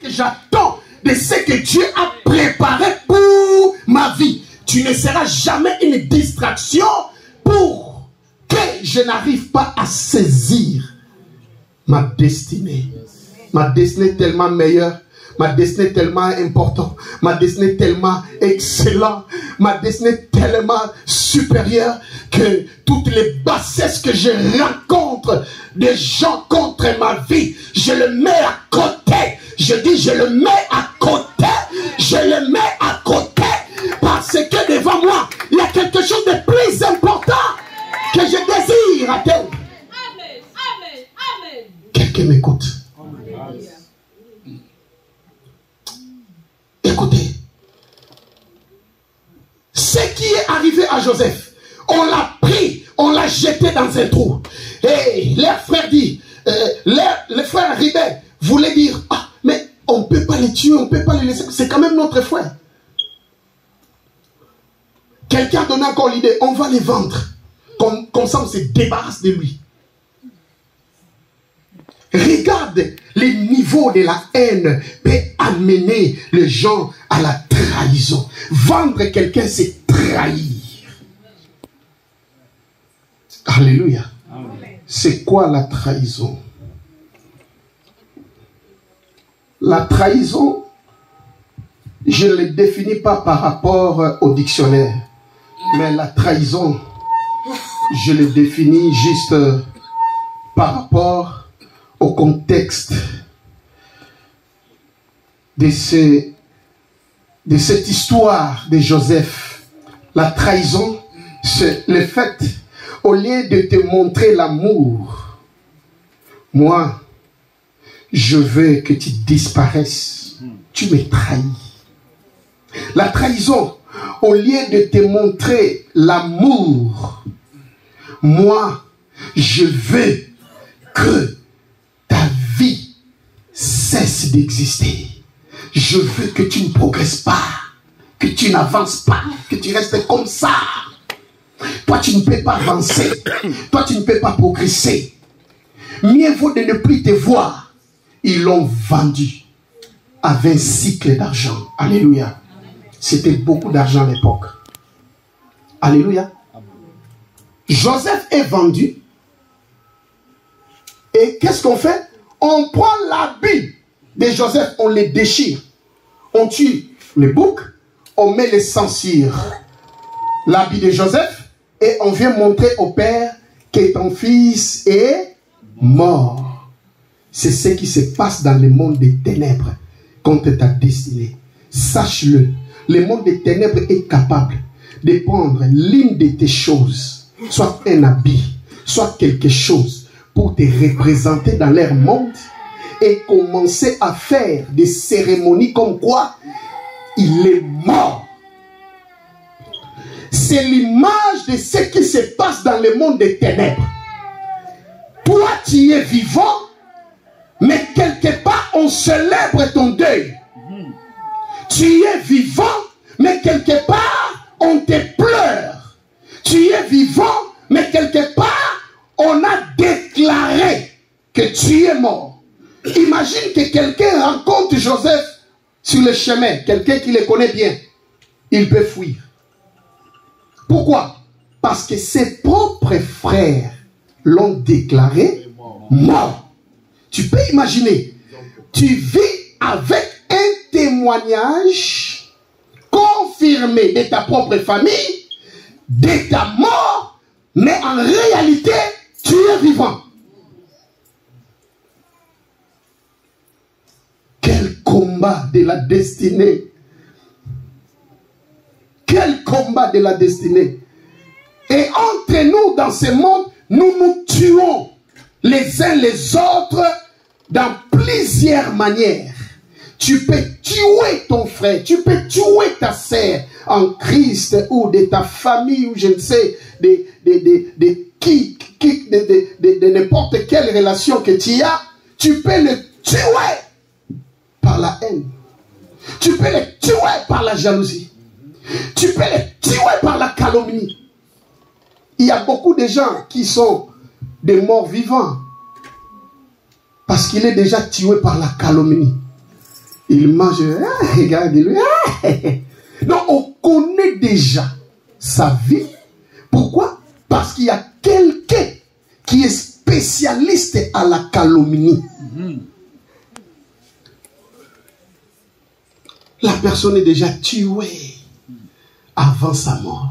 J'attends de ce que Dieu a préparé pour ma vie. Tu ne seras jamais une distraction pour que je n'arrive pas à saisir ma destinée. Ma destinée est tellement meilleure. Ma destinée est tellement importante. Ma destinée est tellement excellente. Ma destinée est tellement supérieure que toutes les bassesses que je rencontre des gens contre ma vie, je le mets à côté. Je dis, je le mets à côté. Je le mets à côté. Parce que devant moi, il y a quelque chose de plus important que je désire atteindre. Amen. Amen. Amen. Quelqu'un m'écoute. Écoutez, ce qui est arrivé à Joseph, on l'a pris, on l'a jeté dans un trou. Et leur frère dit, le frère Ribet voulait dire, ah, mais on ne peut pas les tuer, on ne peut pas les laisser, c'est quand même notre frère. Quelqu'un a donné encore l'idée, on va les vendre, comme ça on se débarrasse de lui. Regarde les niveaux de la haine peut amener les gens à la trahison. Vendre quelqu'un, c'est trahir. Alléluia. C'est quoi la trahison? La trahison, je ne le définis pas par rapport au dictionnaire, mais la trahison, je le définis juste par rapport au contexte de cette histoire de Joseph. La trahison, c'est le fait, au lieu de te montrer l'amour, moi, je veux que tu disparaisses. Tu me trahis. La trahison, au lieu de te montrer l'amour, moi, je veux que ta vie cesse d'exister. Je veux que tu ne progresses pas, que tu n'avances pas, que tu restes comme ça. Toi, tu ne peux pas avancer. Toi, tu ne peux pas progresser. Mieux vaut de ne plus te voir. Ils l'ont vendu à 20 cycles d'argent. Alléluia. C'était beaucoup d'argent à l'époque. Alléluia. Joseph est vendu. Et qu'est-ce qu'on fait? On prend l'habit de Joseph, on les déchire. On tue les boucs, on met les censures. L'habit de Joseph, et on vient montrer au père que ton fils est mort. C'est ce qui se passe dans le monde des ténèbres contre ta destinée. Sache-le, le monde des ténèbres est capable de prendre l'une de tes choses, soit un habit, soit quelque chose, pour te représenter dans leur monde et commencer à faire des cérémonies comme quoi il est mort. C'est l'image de ce qui se passe dans le monde des ténèbres. Toi, tu es vivant, mais quelque part, on célèbre ton deuil. Tu es vivant, mais quelque part, on te pleure. Tu es vivant, mais quelque part, on a déclaré que tu es mort. Imagine que quelqu'un rencontre Joseph sur le chemin, quelqu'un qui le connaît bien. Il peut fuir. Pourquoi? Parce que ses propres frères l'ont déclaré mort. Tu peux imaginer, tu vis avec un témoignage confirmé de ta propre famille, de ta mort, mais en réalité, tu es vivant. Quel combat de la destinée! Quel combat de la destinée! Et entre nous, dans ce monde, nous nous tuons les uns les autres dans plusieurs manières. Tu peux tuer ton frère, tu peux tuer ta sœur en Christ, ou de ta famille, ou je ne sais, de n'importe quelle relation que tu as. Tu peux le tuer par la haine. Tu peux le tuer par la jalousie. Tu peux le tuer par la calomnie. Il y a beaucoup de gens qui sont des morts vivants parce qu'il est déjà tué par la calomnie. Il mange, regarde-lui. Donc, on connaît déjà sa vie. Pourquoi? Parce qu'il y a quelqu'un qui est spécialiste à la calomnie. La personne est déjà tuée avant sa mort.